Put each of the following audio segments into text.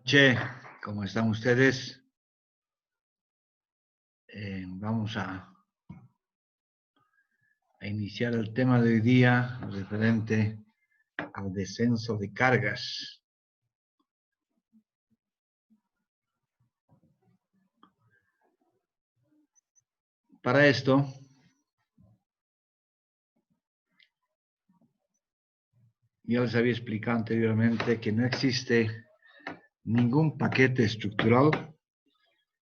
Che, ¿cómo están ustedes? Vamos a iniciar el tema de hoy día referente al descenso de cargas. Para esto, ya les había explicado anteriormente que no existe ningún paquete estructural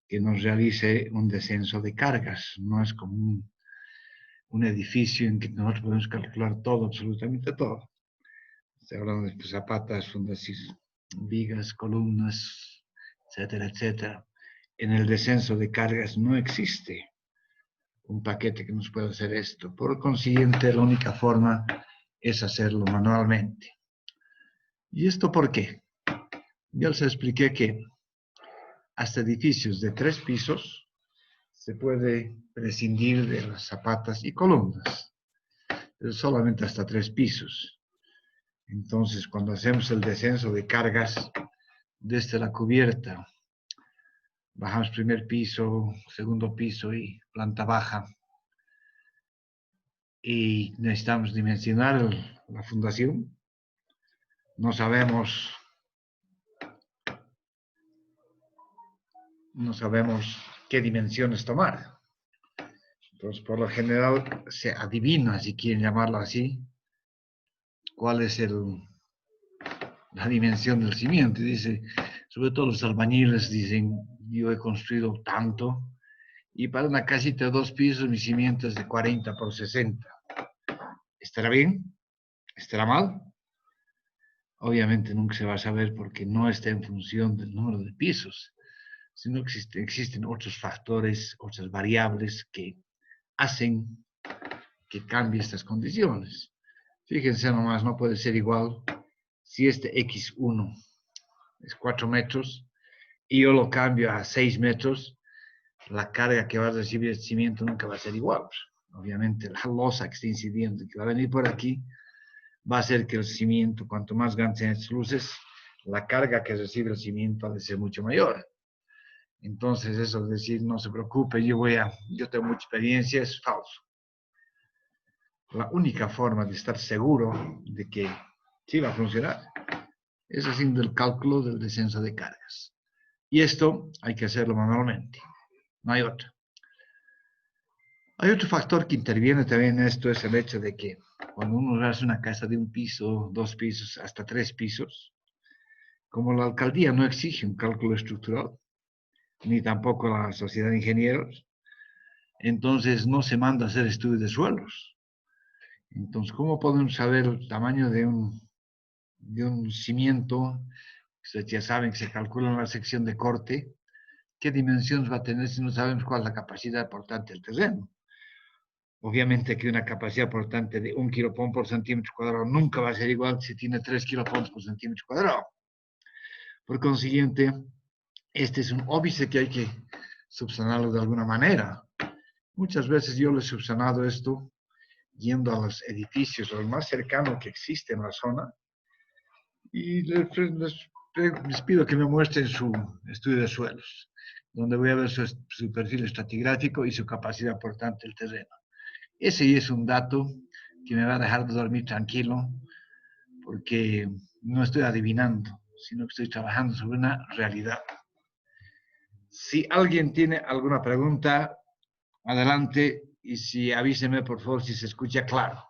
que nos realice un descenso de cargas. No es como un edificio en que nosotros podemos calcular todo, absolutamente todo. Estoy hablando de zapatas, fundaciones, vigas, columnas, etcétera, etcétera. En el descenso de cargas no existe un paquete que nos pueda hacer esto. Por consiguiente, la única forma es hacerlo manualmente. ¿Y esto por qué? Ya les expliqué que hasta edificios de 3 pisos se puede prescindir de las zapatas y columnas, pero solamente hasta 3 pisos. Entonces, cuando hacemos el descenso de cargas desde la cubierta, bajamos primer piso, segundo piso y planta baja, y necesitamos dimensionar la fundación. No sabemos qué dimensiones tomar. Entonces, por lo general, se adivina, si quieren llamarlo así, cuál es la dimensión del cimiento. Y dice, sobre todo los albañiles dicen, yo he construido tanto, y para una casita de 2 pisos, mi cimiento es de 40 por 60. ¿Estará bien? ¿Estará mal? Obviamente nunca se va a saber porque no está en función del número de pisos, sino que existen otros factores, otras variables que hacen que cambie estas condiciones. Fíjense nomás, no puede ser igual si este X1 es 4 metros y yo lo cambio a 6 metros, la carga que va a recibir el cimiento nunca va a ser igual. Obviamente la losa que está incidiendo, que va a venir por aquí, va a hacer que el cimiento, cuanto más grandes sean estas luces, la carga que recibe el cimiento ha de ser mucho mayor. Entonces, eso es decir, no se preocupe, yo tengo mucha experiencia, es falso. La única forma de estar seguro de que sí va a funcionar es haciendo el cálculo del descenso de cargas. Y esto hay que hacerlo manualmente, no hay otro. Hay otro factor que interviene también en esto, es el hecho de que cuando uno hace una casa de 1 piso, 2 pisos, hasta 3 pisos, como la alcaldía no exige un cálculo estructural, ni tampoco la sociedad de ingenieros, entonces no se manda a hacer estudios de suelos. Entonces, ¿cómo podemos saber el tamaño de un cimiento? Ustedes ya saben que se calcula en la sección de corte, ¿qué dimensiones va a tener si no sabemos cuál es la capacidad portante del terreno? Obviamente que una capacidad portante de 1 kilopón por centímetro cuadrado nunca va a ser igual si tiene 3 kilopons por centímetro cuadrado. Por consiguiente, este es un óbice que hay que subsanarlo de alguna manera. Muchas veces yo lo he subsanado esto yendo a los edificios, lo más cercano que existe en la zona, y les pido que me muestren su estudio de suelos, donde voy a ver su perfil estratigráfico y su capacidad portante del terreno. Ese es un dato que me va a dejar de dormir tranquilo, porque no estoy adivinando, sino que estoy trabajando sobre una realidad. Si alguien tiene alguna pregunta, adelante, y si avíseme por favor si se escucha claro.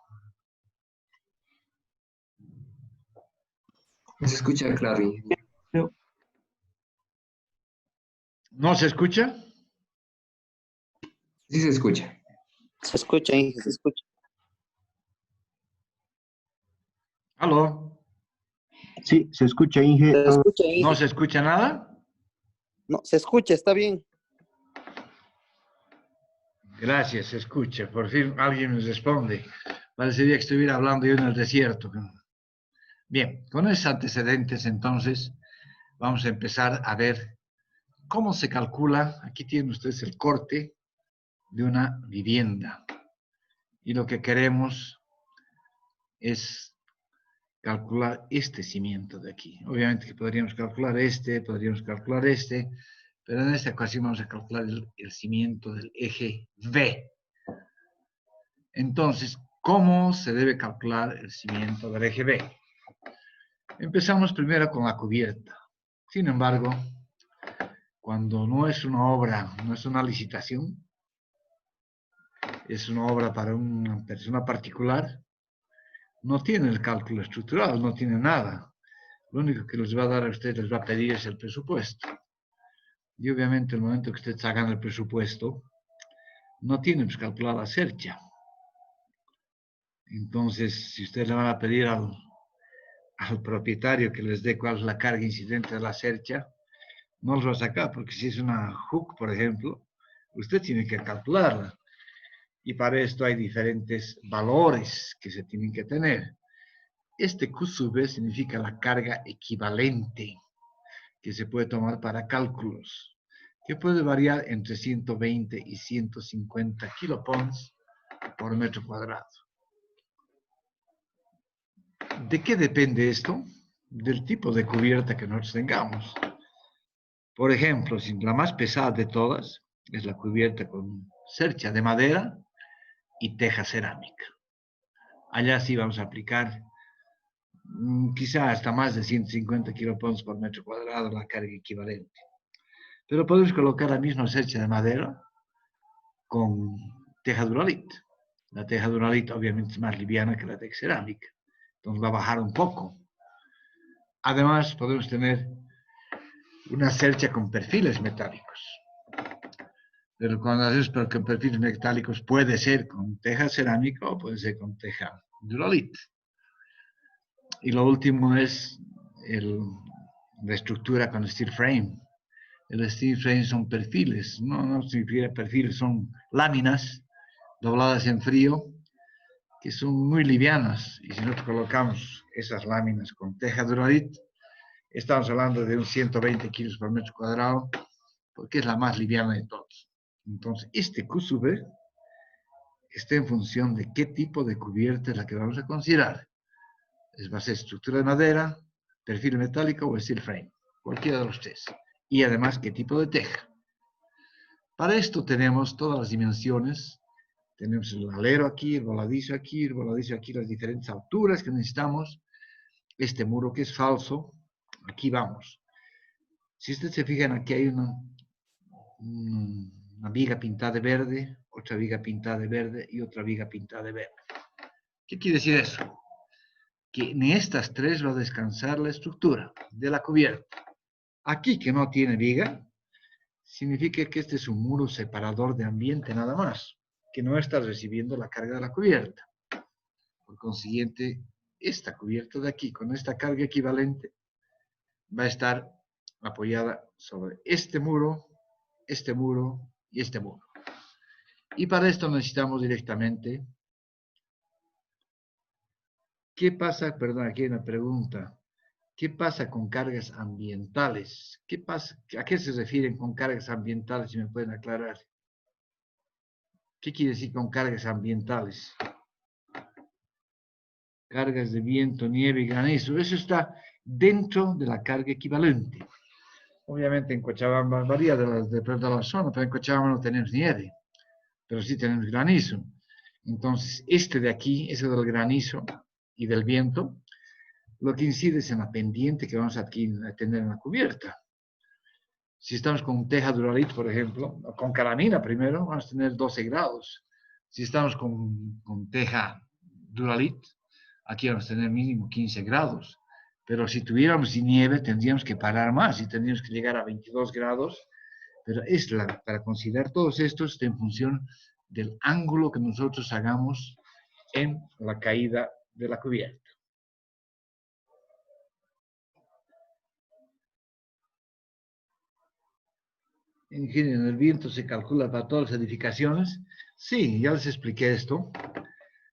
Se escucha claro, ingeniero. ¿No se escucha? Sí se escucha. Se escucha, Inge, se escucha. ¿Aló? Sí, se escucha, Inge. Se escucha, Inge. ¿No se escucha nada? No, se escucha, está bien. Gracias, se escucha. Por fin alguien me responde. Parecería que estuviera hablando yo en el desierto. Bien, con esos antecedentes, entonces, vamos a empezar a ver cómo se calcula. Aquí tienen ustedes el corte de una vivienda. Y lo que queremos es calcular este cimiento de aquí. Obviamente que podríamos calcular este, pero en esta ocasión vamos a calcular el cimiento del eje V. Entonces, ¿cómo se debe calcular el cimiento del eje V? Empezamos primero con la cubierta. Sin embargo, cuando no es una obra, no es una licitación, es una obra para una persona particular, no tiene el cálculo estructural, no tiene nada. Lo único que les va a dar a ustedes, les va a pedir es el presupuesto. Y obviamente el momento que ustedes hagan el presupuesto, no tienen que calcular la cercha. Entonces, si ustedes le van a pedir al propietario que les dé cuál es la carga incidente de la cercha, no los va a sacar, porque si es una hook, por ejemplo, usted tiene que calcularla. Y para esto hay diferentes valores que se tienen que tener. Este Q sub V significa la carga equivalente que se puede tomar para cálculos, que puede variar entre 120 y 150 kilopons por metro cuadrado. ¿De qué depende esto? Del tipo de cubierta que nosotros tengamos. Por ejemplo, si la más pesada de todas es la cubierta con cercha de madera y teja cerámica. Allá sí vamos a aplicar quizá hasta más de 150 kilopons por metro cuadrado la carga equivalente. Pero podemos colocar la misma cercha de madera con teja Duralit. La teja Duralit obviamente es más liviana que la teja cerámica, entonces va a bajar un poco. Además, podemos tener una cercha con perfiles metálicos. Pero cuando hacemos con perfiles metálicos puede ser con teja cerámica o puede ser con teja Duralit. Y lo último es la estructura con steel frame. El steel frame son perfiles, no significa perfiles, son láminas dobladas en frío que son muy livianas. Y si nosotros colocamos esas láminas con teja Duralit, estamos hablando de un 120 kilos por metro cuadrado, porque es la más liviana de todos. Entonces, este Q sub V está en función de qué tipo de cubierta es la que vamos a considerar. Va a ser estructura de madera, perfil metálico o steel frame, cualquiera de los tres. Y además, qué tipo de teja. Para esto tenemos todas las dimensiones. Tenemos el alero aquí, el voladizo aquí, las diferentes alturas que necesitamos. Este muro que es falso, aquí vamos. Si ustedes se fijan, aquí hay una viga pintada de verde, otra viga pintada de verde y otra viga pintada de verde. ¿Qué quiere decir eso? Que en estas tres va a descansar la estructura de la cubierta. Aquí que no tiene viga, significa que este es un muro separador de ambiente nada más, que no está recibiendo la carga de la cubierta. Por consiguiente, esta cubierta de aquí, con esta carga equivalente, va a estar apoyada sobre este muro y este muro. Y para esto necesitamos directamente, ¿qué pasa? Perdón, aquí hay una pregunta. ¿Qué pasa con cargas ambientales? ¿Qué pasa? ¿A qué se refieren con cargas ambientales? Si me pueden aclarar. ¿Qué quiere decir con cargas ambientales? Cargas de viento, nieve y granizo. Eso está dentro de la carga equivalente. Obviamente en Cochabamba varía de la zona, pero en Cochabamba no tenemos nieve, pero sí tenemos granizo. Entonces, este de aquí, ese del granizo y del viento, lo que incide es en la pendiente que vamos a tener en la cubierta. Si estamos con teja Duralit, por ejemplo, o con calamina primero, vamos a tener 12 grados. Si estamos con teja Duralit, aquí vamos a tener mínimo 15 grados. Pero si tuviéramos nieve, tendríamos que parar más y tendríamos que llegar a 22 grados. Pero para considerar todos estos está en función del ángulo que nosotros hagamos en la caída de la cubierta. En general, el viento se calcula para todas las edificaciones. Sí, ya les expliqué esto,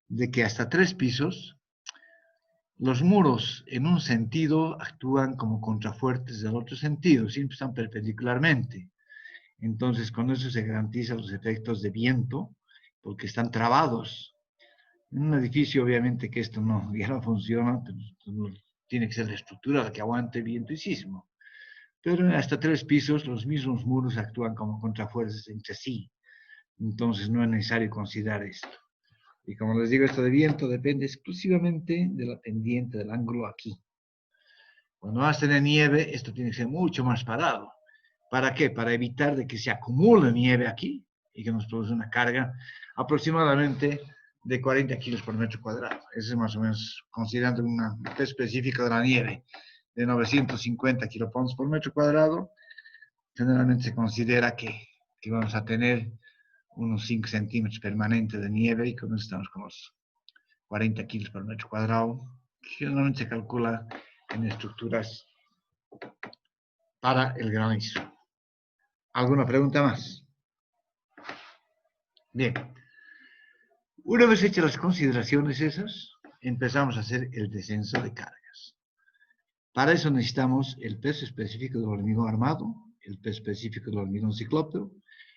de que hasta 3 pisos, los muros en un sentido actúan como contrafuertes del otro sentido, siempre están perpendicularmente. Entonces, con eso se garantizan los efectos de viento, porque están trabados. En un edificio, obviamente, que esto no, ya no funciona, tiene que ser la estructura la que aguante viento y sismo. Pero en hasta 3 pisos, los mismos muros actúan como contrafuerzas entre sí. Entonces, no es necesario considerar esto. Y como les digo, esto de viento depende exclusivamente de la pendiente del ángulo aquí. Cuando vas a tener nieve, esto tiene que ser mucho más parado. ¿Para qué? Para evitar de que se acumule nieve aquí y que nos produce una carga aproximadamente de 40 kilos por metro cuadrado. Eso es más o menos, considerando una peso específica de la nieve de 950 kilopons por metro cuadrado, generalmente se considera que vamos a tener unos 5 centímetros permanentes de nieve y con eso estamos con los 40 kilos por metro cuadrado, que generalmente se calcula en estructuras para el granizo. ¿Alguna pregunta más? Bien. Una vez hechas las consideraciones esas, empezamos a hacer el descenso de cargas. Para eso necesitamos el peso específico del hormigón armado, el peso específico del hormigón ciclópeo,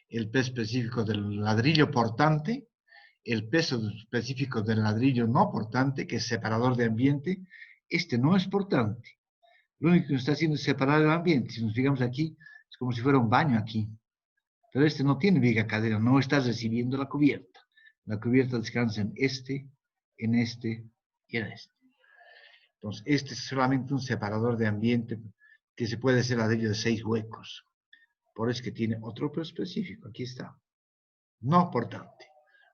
el peso específico del ladrillo portante, el peso específico del ladrillo no portante, que es separador de ambiente. Este no es portante. Lo único que nos está haciendo es separar el ambiente. Si nos fijamos aquí, es como si fuera un baño aquí. Pero este no tiene viga cadera, no está recibiendo la cubierta. La cubierta descansa en este y en este. Entonces, este es solamente un separador de ambiente que se puede hacer ladrillo de 6 huecos. Por eso que tiene otro peso específico. Aquí está. No portante.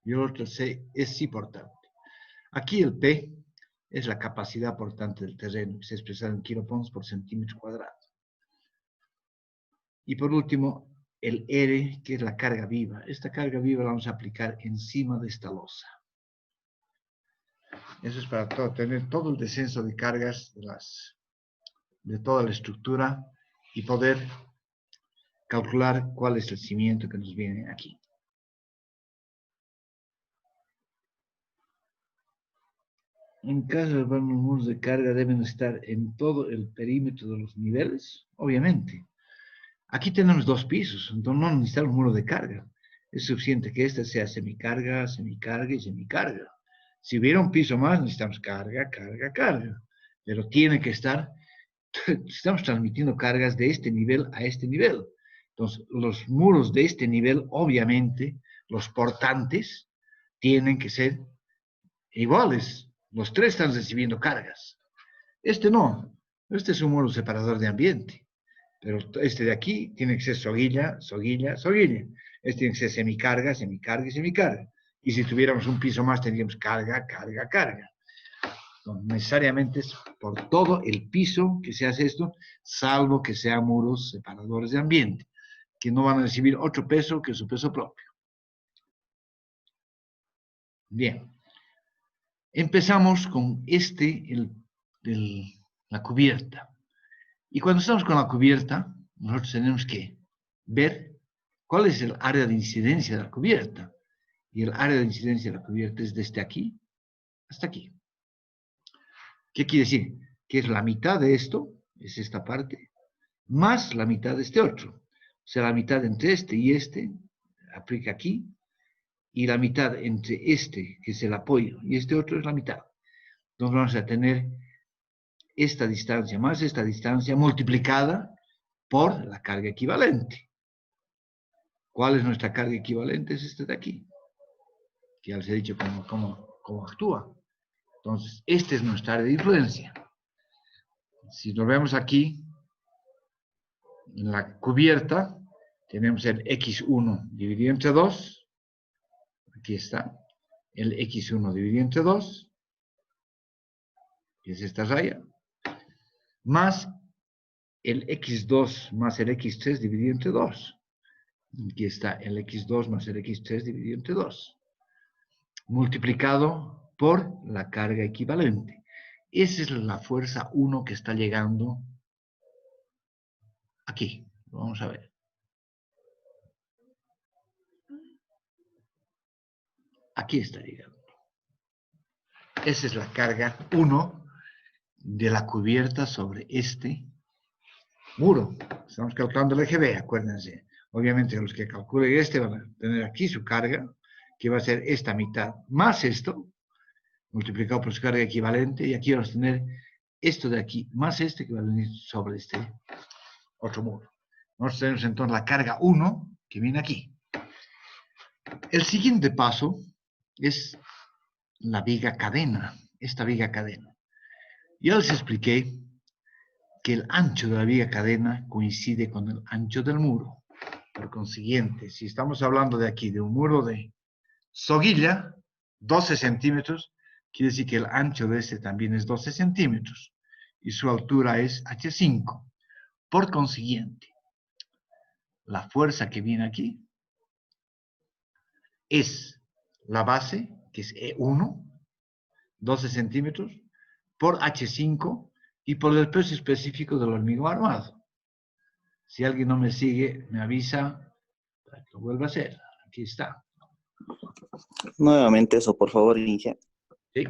Y el otro C es sí portante. Aquí el P es la capacidad portante del terreno, que se expresa en kilopons por centímetro cuadrado. Y por último, el R, que es la carga viva. Esta carga viva la vamos a aplicar encima de esta losa. Eso es para tener todo el descenso de cargas de toda la estructura y poder calcular cuál es el cimiento que nos viene aquí. En caso de los muros de carga deben estar en todo el perímetro de los niveles, obviamente. Aquí tenemos 2 pisos, entonces no necesitamos muro de carga. Es suficiente que esta sea semicarga, semicarga y semicarga. Si hubiera un piso más, necesitamos carga, carga, carga. Pero tiene que estar, estamos transmitiendo cargas de este nivel a este nivel. Entonces, los muros de este nivel, obviamente, los portantes, tienen que ser iguales. Los 3 están recibiendo cargas. Este no. Este es un muro separador de ambiente. Pero este de aquí tiene que ser soguilla, soguilla, soguilla. Este tiene que ser semicarga, semicarga y semicarga. Y si tuviéramos un piso más, tendríamos carga, carga, carga. No necesariamente es por todo el piso que se hace esto, salvo que sean muros separadores de ambiente, que no van a recibir otro peso que su peso propio. Bien. Empezamos con la cubierta. Y cuando estamos con la cubierta, nosotros tenemos que ver cuál es el área de incidencia de la cubierta. Y el área de incidencia de la cubierta es desde aquí hasta aquí. ¿Qué quiere decir? Que es la mitad de esto, es esta parte, más la mitad de este otro. O sea, la mitad entre este y este, aplica aquí, y la mitad entre este, que es el apoyo, y este otro es la mitad. Entonces vamos a tener esta distancia más esta distancia multiplicada por la carga equivalente. ¿Cuál es nuestra carga equivalente? Es esta de aquí, que ya les he dicho cómo actúa. Entonces, esta es nuestra área de influencia. Si lo vemos aquí, en la cubierta, tenemos el X1 dividido entre 2. Aquí está. El X1 dividido entre 2. Que es esta raya. Más el X2 más el X3 dividido entre 2. Aquí está el X2 más el X3 dividido entre 2. Multiplicado por la carga equivalente. Esa es la fuerza 1 que está llegando aquí. Vamos a ver. Aquí está llegando. Esa es la carga 1 de la cubierta sobre este muro. Estamos calculando el eje B, acuérdense. Obviamente los que calculen este van a tener aquí su carga, que va a ser esta mitad más esto, multiplicado por su carga equivalente, y aquí vamos a tener esto de aquí, más este que va a venir sobre este otro muro. Nosotros tenemos entonces la carga 1 que viene aquí. El siguiente paso es la viga cadena, esta viga cadena. Ya les expliqué que el ancho de la viga cadena coincide con el ancho del muro. Por consiguiente, si estamos hablando de aquí, de un muro de soguilla, 12 centímetros, quiere decir que el ancho de este también es 12 centímetros y su altura es H5. Por consiguiente, la fuerza que viene aquí es la base, que es E1, 12 centímetros, por H5 y por el peso específico del hormigón armado. Si alguien no me sigue, me avisa para que lo vuelva a hacer. Aquí está. Nuevamente eso, por favor, Inge. ¿Sí?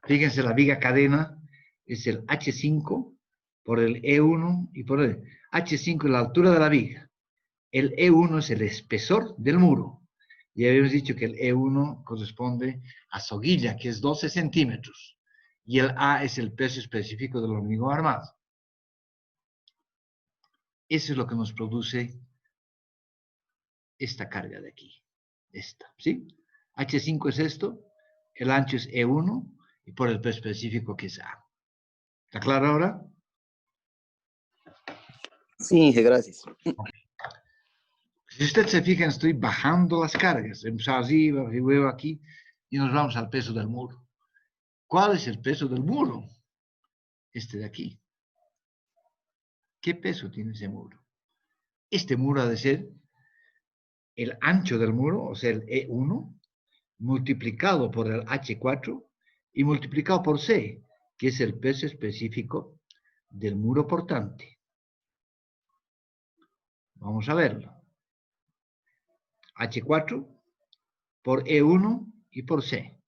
Fíjense, la viga cadena es el H5 por el E1 y por el H5 es la altura de la viga. El E1 es el espesor del muro. Ya habíamos dicho que el E1 corresponde a soguilla, que es 12 centímetros. Y el A es el peso específico del hormigón armado. Eso es lo que nos produce esta carga de aquí. Esta, ¿sí? H5 es esto, el ancho es E1 y por el peso específico que es A. ¿Está claro ahora? Sí, Inge, gracias. Okay. Si usted se fija, estoy bajando las cargas. Empezamos arriba, arriba, aquí, y nos vamos al peso del muro. ¿Cuál es el peso del muro? Este de aquí. ¿Qué peso tiene ese muro? Este muro ha de ser el ancho del muro, o sea, el E1, multiplicado por el H4 y multiplicado por C, que es el peso específico del muro portante. Vamos a verlo. H4 por E1 y por C.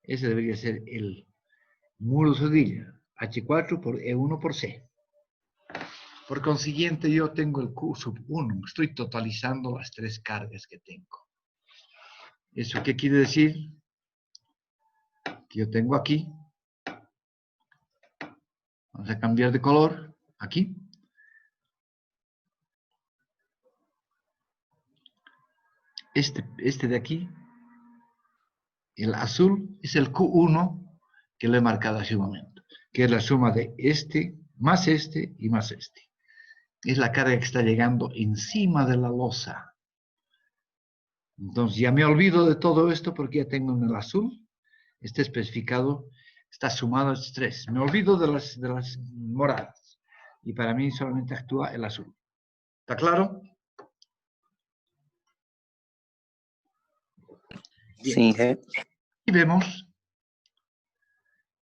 Ese debería ser el muro soguilla. H4 por E1 por C. Por consiguiente, yo tengo el Q sub 1. Estoy totalizando las tres cargas que tengo. ¿Eso qué quiere decir? Que yo tengo aquí. Vamos a cambiar de color. Aquí. Este de aquí. El azul es el Q1 que lo he marcado hace un momento. Que es la suma de este y más este. Es la carga que está llegando encima de la losa. Entonces ya me olvido de todo esto porque ya tengo en el azul, está especificado, está sumado a estos tres. Me olvido de las moradas y para mí solamente actúa el azul. ¿Está claro? Bien. Sí, Inge. Y vemos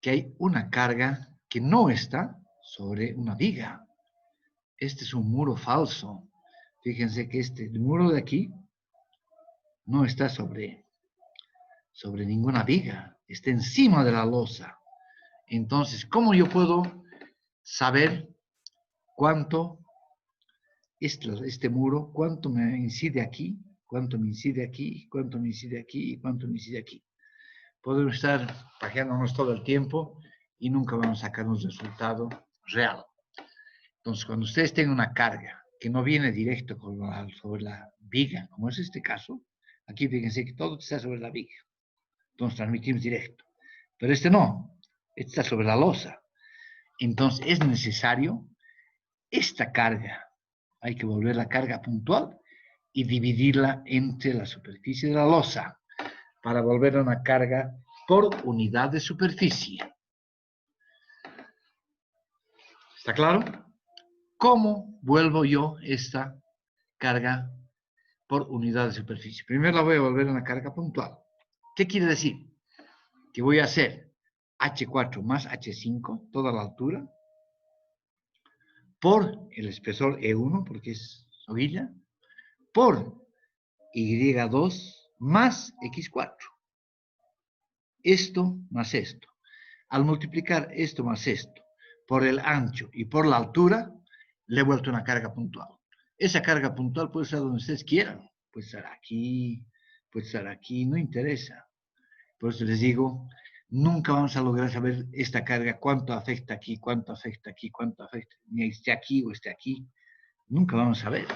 que hay una carga que no está sobre una viga. Este es un muro falso. Fíjense que este muro de aquí no está sobre ninguna viga, está encima de la losa. Entonces, ¿cómo yo puedo saber cuánto este muro, cuánto me incide aquí, cuánto me incide aquí, cuánto me incide aquí y cuánto me incide aquí? Podemos estar pajeándonos todo el tiempo y nunca vamos a sacar un resultado real. Entonces, cuando ustedes tengan una carga que no viene directo sobre la viga, como es este caso, aquí fíjense que todo está sobre la viga. Entonces transmitimos directo. Pero este no, este está sobre la losa. Entonces es necesario esta carga. Hay que volver la carga puntual y dividirla entre la superficie de la losa para volver a una carga por unidad de superficie. ¿Está claro? ¿Cómo vuelvo yo esta carga por unidad de superficie? Primero la voy a volver a una carga puntual. ¿Qué quiere decir? Que voy a hacer H4 más H5, toda la altura, por el espesor E1, porque es soguilla, por Y2 más X4. Esto más esto. Al multiplicar esto más esto por el ancho y por la altura, le he vuelto una carga puntual. Esa carga puntual puede ser donde ustedes quieran. Puede estar aquí, no interesa. Por eso les digo, nunca vamos a lograr saber esta carga, cuánto afecta aquí, cuánto afecta aquí, cuánto afecta, ni esté aquí o esté aquí. Nunca vamos a ver.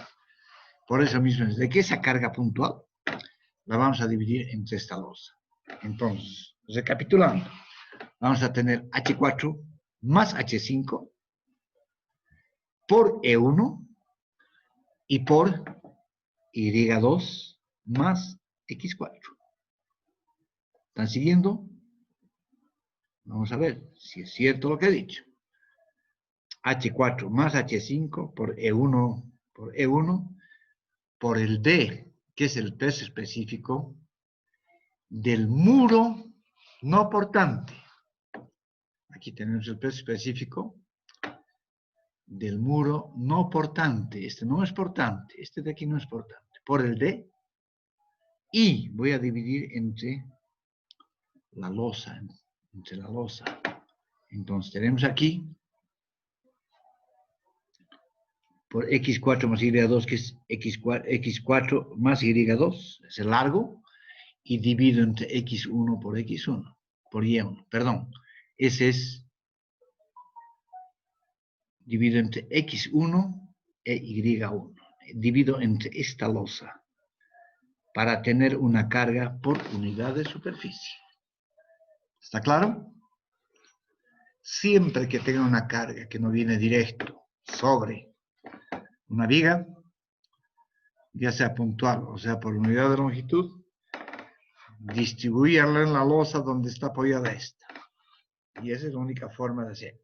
Por eso mismo, desde que esa carga puntual la vamos a dividir entre esta losa. Entonces, recapitulando, vamos a tener H4 más H5 por E1 y por Y2 más X4. ¿Están siguiendo? Vamos a ver si es cierto lo que he dicho. H4 más H5 por E1 por el D, que es el peso específico del muro no portante. Aquí tenemos el peso específico del muro no portante. Este no es portante, este de aquí no es portante. Por el D, y voy a dividir entre la losa, Entonces tenemos aquí por X4 más Y2, que es X4 más Y2, es el largo, y divido entre X1 por X1, por Y1, perdón. Ese es, divido entre X1 e Y1. Divido entre esta losa para tener una carga por unidad de superficie. ¿Está claro? Siempre que tenga una carga que no viene directo sobre una viga, ya sea puntual o sea por unidad de longitud, distribuirla en la losa donde está apoyada esta. Y esa es la única forma de hacer.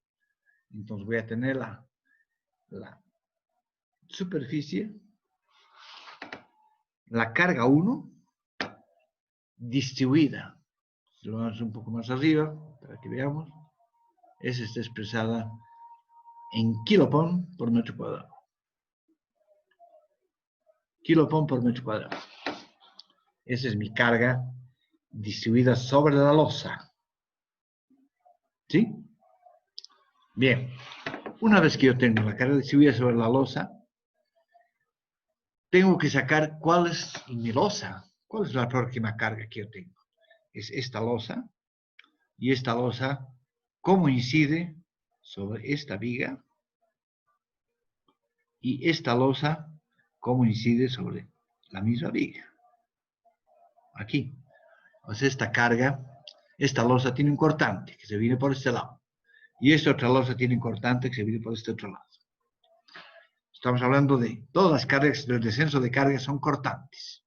Entonces voy a tener la superficie, la carga 1, distribuida. Si lo vamos un poco más arriba, para que veamos, esa está expresada en kilopon por metro cuadrado. Kilopon por metro cuadrado. Esa es mi carga distribuida sobre la losa. ¿Sí? Bien. Una vez que yo tengo la carga distribuida sobre la losa, tengo que sacar cuál es mi losa. ¿Cuál es la próxima carga que yo tengo? Es esta losa. Y esta losa, ¿cómo incide sobre esta viga? Y esta losa, ¿cómo incide sobre la misma viga? Aquí. O sea, esta carga, esta losa tiene un cortante que se viene por este lado. Y esta otra losa tiene un cortante que se viene por este otro lado. Estamos hablando de todas las cargas, del descenso de cargas son cortantes.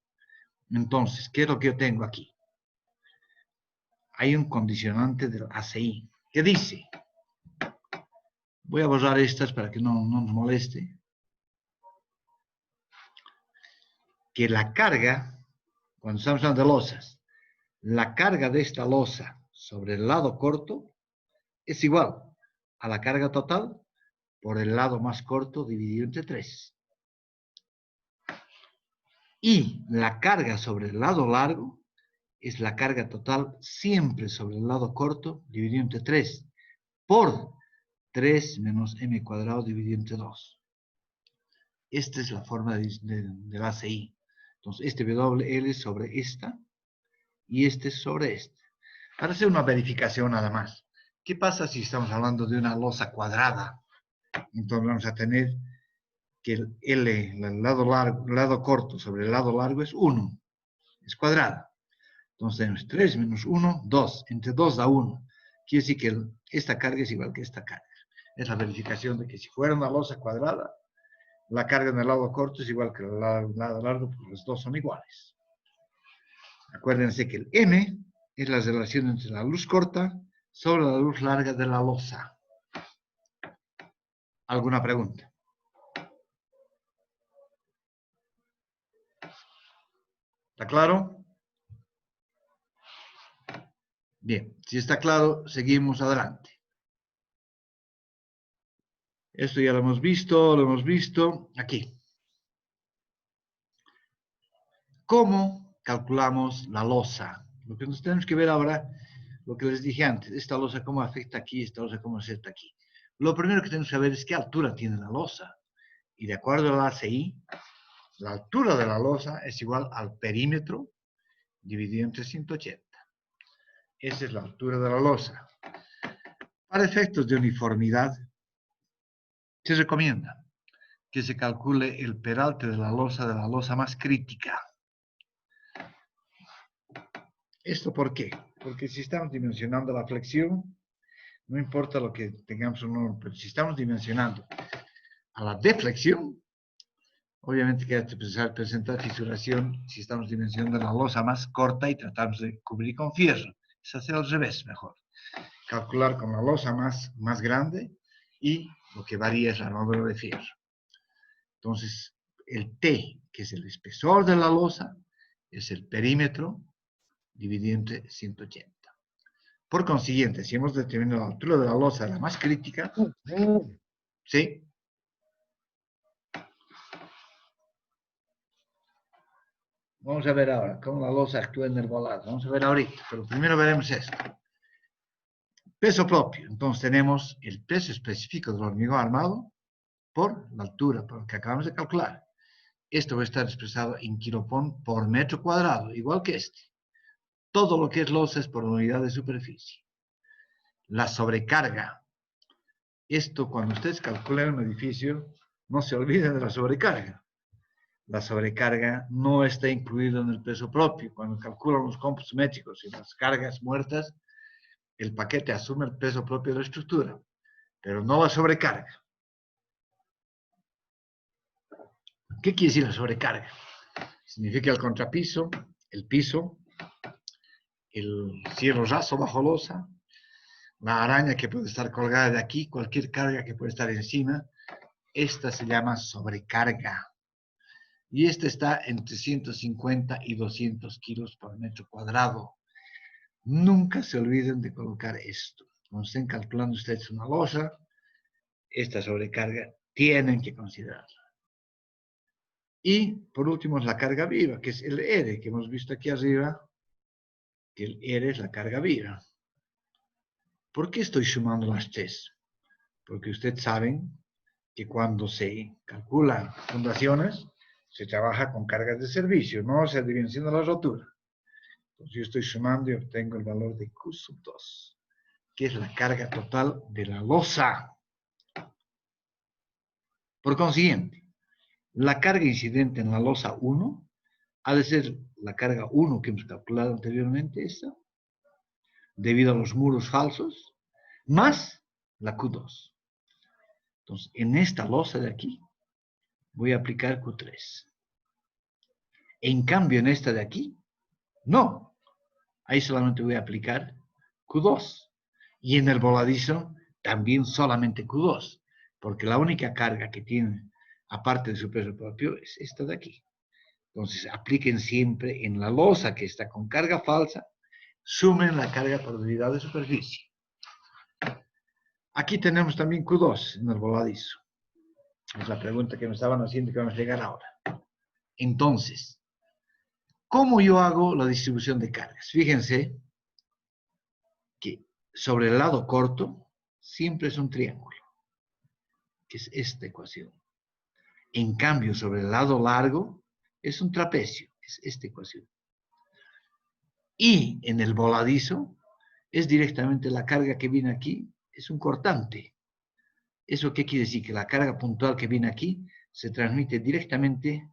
Entonces, ¿qué es lo que yo tengo aquí? Hay un condicionante del ACI que dice, voy a borrar estas para que no nos moleste, que la carga, cuando estamos hablando de losas, la carga de esta losa sobre el lado corto es igual a la carga total por el lado más corto dividido entre 3. Y la carga sobre el lado largo es la carga total siempre sobre el lado corto dividido entre 3 por 3 menos m cuadrado dividido entre 2. Esta es la forma del ACI. Entonces, este WL sobre esta y este sobre esta. Para hacer una verificación nada más. ¿Qué pasa si estamos hablando de una losa cuadrada? Entonces vamos a tener que el L, el lado corto sobre el lado largo es 1. Es cuadrada. Entonces tenemos 3 menos 1, 2. Entre 2 da 1. Quiere decir que esta carga es igual que esta carga. Es la verificación de que si fuera una losa cuadrada, la carga en el lado corto es igual que el lado largo, porque los dos son iguales. Acuérdense que el M es la relación entre la luz corta sobre la luz larga de la losa. ¿Alguna pregunta? ¿Está claro? Bien, si está claro, seguimos adelante. Esto ya lo hemos visto aquí. ¿Cómo calculamos la losa? Lo que nos tenemos que ver ahora, lo que les dije antes, esta losa cómo afecta aquí, esta losa cómo afecta aquí. Lo primero que tenemos que saber es qué altura tiene la losa. Y de acuerdo a la ACI, la altura de la losa es igual al perímetro dividido entre 180. Esa es la altura de la losa. Para efectos de uniformidad, se recomienda que se calcule el peralte de la losa más crítica. ¿Esto por qué? Porque si estamos dimensionando la flexión, no importa lo que tengamos o no, pero si estamos dimensionando a la deflexión, obviamente que hay que presentar fisuración si estamos dimensionando la losa más corta y tratamos de cubrir con fierro. Es hacer al revés mejor. Calcular con la losa más grande y lo que varía es la armadura de fierro. Entonces, el T, que es el espesor de la losa, es el perímetro dividido entre 180. Por consiguiente, si hemos determinado la altura de la losa, la más crítica, ¿sí? Vamos a ver ahora cómo la losa actúa en el volado. Vamos a ver ahorita, pero primero veremos esto. Peso propio. Entonces tenemos el peso específico del hormigón armado por la altura, por lo que acabamos de calcular. Esto va a estar expresado en kilopón por metro cuadrado, igual que este. Todo lo que es losa es por unidad de superficie. La sobrecarga. Esto, cuando ustedes calculan un edificio, no se olviden de la sobrecarga. La sobrecarga no está incluida en el peso propio. Cuando calculan los cómputos métricos y las cargas muertas, el paquete asume el peso propio de la estructura, pero no la sobrecarga. ¿Qué quiere decir la sobrecarga? Significa el contrapiso, el piso, el cielo raso bajo losa, la araña que puede estar colgada de aquí, cualquier carga que puede estar encima. Esta se llama sobrecarga. Y esta está entre 150 y 200 kilos por metro cuadrado. Nunca se olviden de colocar esto. Cuando estén calculando ustedes una losa, esta sobrecarga tienen que considerarla. Y por último es la carga viva, que es el R, que hemos visto aquí arriba, que el R es la carga viva. ¿Por qué estoy sumando las tres? Porque ustedes saben que cuando se calculan fundaciones, se trabaja con cargas de servicio, no se dimensiona la rotura. Entonces yo estoy sumando y obtengo el valor de Q sub 2, que es la carga total de la losa. Por consiguiente, la carga incidente en la losa 1 ha de ser la carga 1 que hemos calculado anteriormente, esta, debido a los muros falsos, más la Q2. Entonces, en esta losa de aquí, voy a aplicar Q3. En cambio, en esta de aquí, no. Ahí solamente voy a aplicar Q2. Y en el voladizo, también solamente Q2. Porque la única carga que tiene, aparte de su peso propio, es esta de aquí. Entonces, apliquen siempre en la losa que está con carga falsa, sumen la carga por unidad de superficie. Aquí tenemos también Q2 en el voladizo. Es la pregunta que me estaban haciendo y que vamos a llegar ahora. Entonces, ¿cómo yo hago la distribución de cargas? Fíjense que sobre el lado corto siempre es un triángulo, que es esta ecuación. En cambio, sobre el lado largo es un trapecio, es esta ecuación. Y en el voladizo es directamente la carga que viene aquí, es un cortante. ¿Eso qué quiere decir? Que la carga puntual que viene aquí se transmite directamente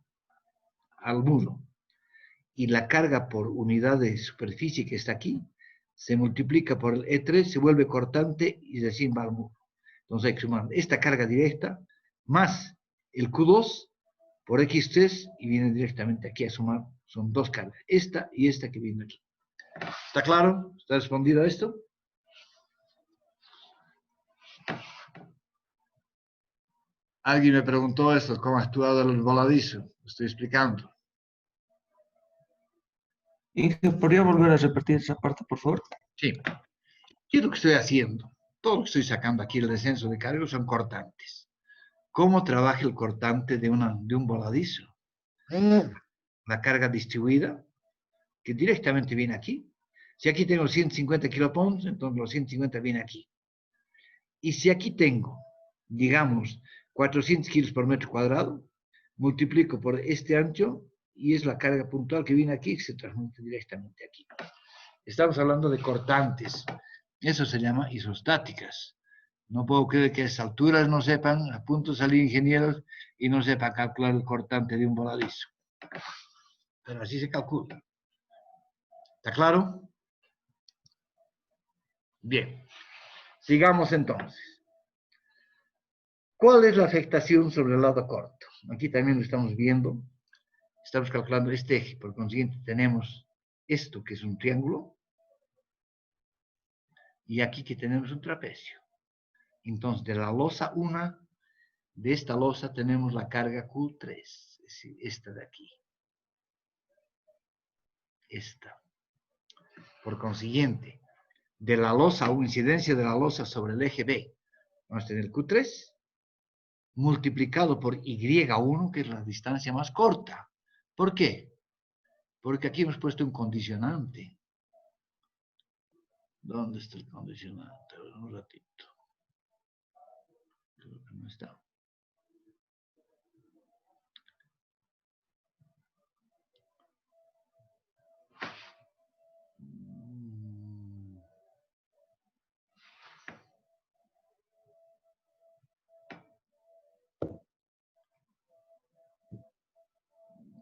al muro. Y la carga por unidad de superficie que está aquí se multiplica por el E3, se vuelve cortante y recién va al muro. Entonces hay que sumar esta carga directa más el Q2 por X3 y viene directamente aquí a sumar. Son dos cargas, esta y esta que viene aquí. ¿Está claro? ¿Está respondido a esto? Alguien me preguntó esto, cómo ha actuado el voladizo. Lo estoy explicando. Inge, ¿podría volver a repetir esa parte, por favor? Sí. ¿Qué es lo que estoy haciendo? Todo lo que estoy sacando aquí, el descenso de carga, son cortantes. ¿Cómo trabaja el cortante de un voladizo? La carga distribuida, que directamente viene aquí. Si aquí tengo 150 kilopons, entonces los 150 vienen aquí. Y si aquí tengo, digamos, 400 kilos por metro cuadrado, multiplico por este ancho y es la carga puntual que viene aquí que se transmite directamente aquí. Estamos hablando de cortantes. Eso se llama isostáticas. No puedo creer que a esas alturas no sepan, a punto de salir ingenieros y no sepan calcular el cortante de un voladizo. Pero así se calcula. ¿Está claro? Bien. Sigamos entonces. ¿Cuál es la afectación sobre el lado corto? Aquí también lo estamos viendo. Estamos calculando este eje. Por consiguiente, tenemos esto que es un triángulo. Y aquí que tenemos un trapecio. Entonces, de la losa 1, de esta losa tenemos la carga Q3. Es decir, esta de aquí. Esta. Por consiguiente, de la losa o incidencia de la losa sobre el eje B, vamos a tener Q3 multiplicado por Y1, que es la distancia más corta. ¿Por qué? Porque aquí hemos puesto un condicionante. ¿Dónde está el condicionante? A ver, un ratito. Creo que no está.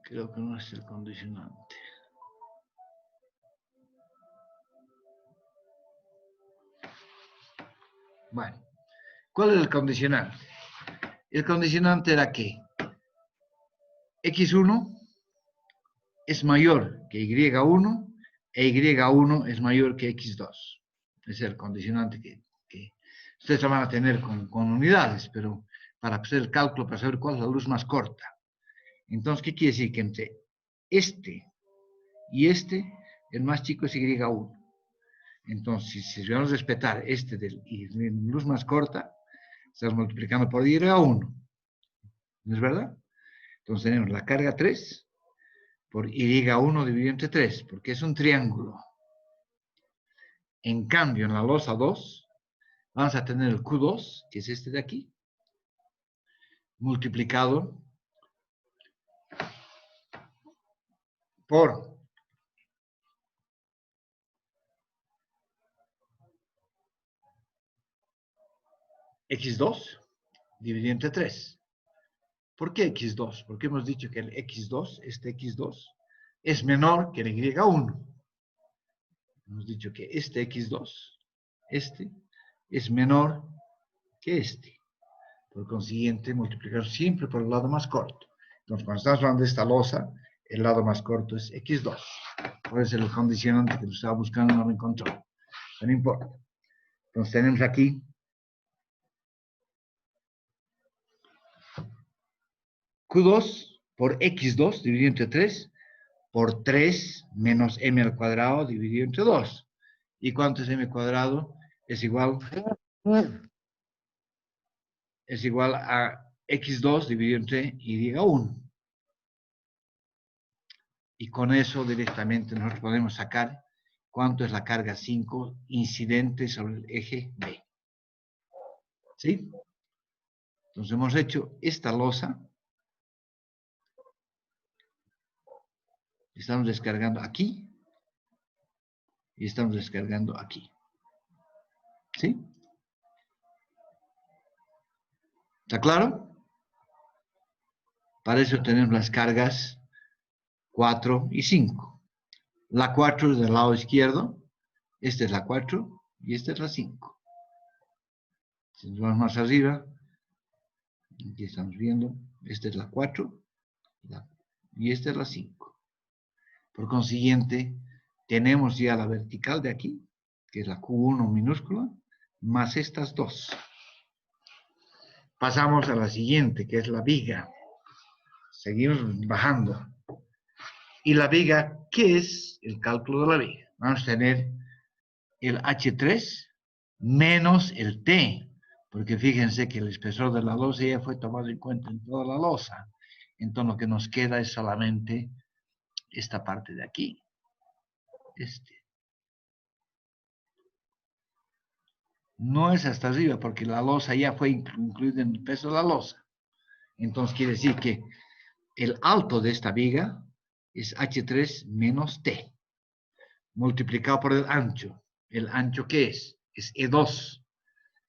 Creo que no es el condicionante. Bueno, ¿cuál es el condicionante? El condicionante era que x1 es mayor que y1 e y1 es mayor que x2. Ese es el condicionante que ustedes lo van a tener con unidades, pero para hacer el cálculo, para saber cuál es la luz más corta. Entonces, ¿qué quiere decir? Que entre este y este, el más chico es y1. Entonces, si vamos a respetar este de luz más corta, estamos multiplicando por y1. ¿No es verdad? Entonces tenemos la carga 3 por y1 dividido entre 3, porque es un triángulo. En cambio, en la losa 2, vamos a tener el Q2, que es este de aquí, multiplicado por x2 dividido entre 3. ¿Por qué x2? Porque hemos dicho que el x2, este x2, es menor que el y1. Hemos dicho que este x2, este, es menor que este. Por consiguiente, multiplicar siempre por el lado más corto. Entonces, cuando estamos hablando de esta losa, el lado más corto es x2. Por eso el condicionante que lo estaba buscando no lo encontró. Pero no importa. Entonces tenemos aquí Q2 por x2 dividido entre 3 por 3 menos m al cuadrado dividido entre 2. ¿Y cuánto es m cuadrado? Es igual a x2 dividido entre y1. Y con eso directamente nosotros podemos sacar cuánto es la carga 5 incidente sobre el eje B. ¿Sí? Entonces hemos hecho esta losa. Estamos descargando aquí. Y estamos descargando aquí. ¿Sí? ¿Está claro? Para eso tenemos las cargas 4 y 5. La 4 es del lado izquierdo. Esta es la 4 y esta es la 5. Si nos vamos más arriba, aquí estamos viendo, esta es la 4 y esta es la 5. Por consiguiente, tenemos ya la vertical de aquí, que es la Q1 minúscula, más estas dos. Pasamos a la siguiente, que es la viga. Seguimos bajando. ¿Y la viga qué es? El cálculo de la viga. Vamos a tener el H3 menos el T, porque fíjense que el espesor de la losa ya fue tomado en cuenta en toda la losa. Entonces lo que nos queda es solamente esta parte de aquí. No es hasta arriba, porque la losa ya fue incluida en el peso de la losa. Entonces quiere decir que el alto de esta viga es H3 menos T. multiplicado por el ancho. ¿El ancho qué es? Es E2.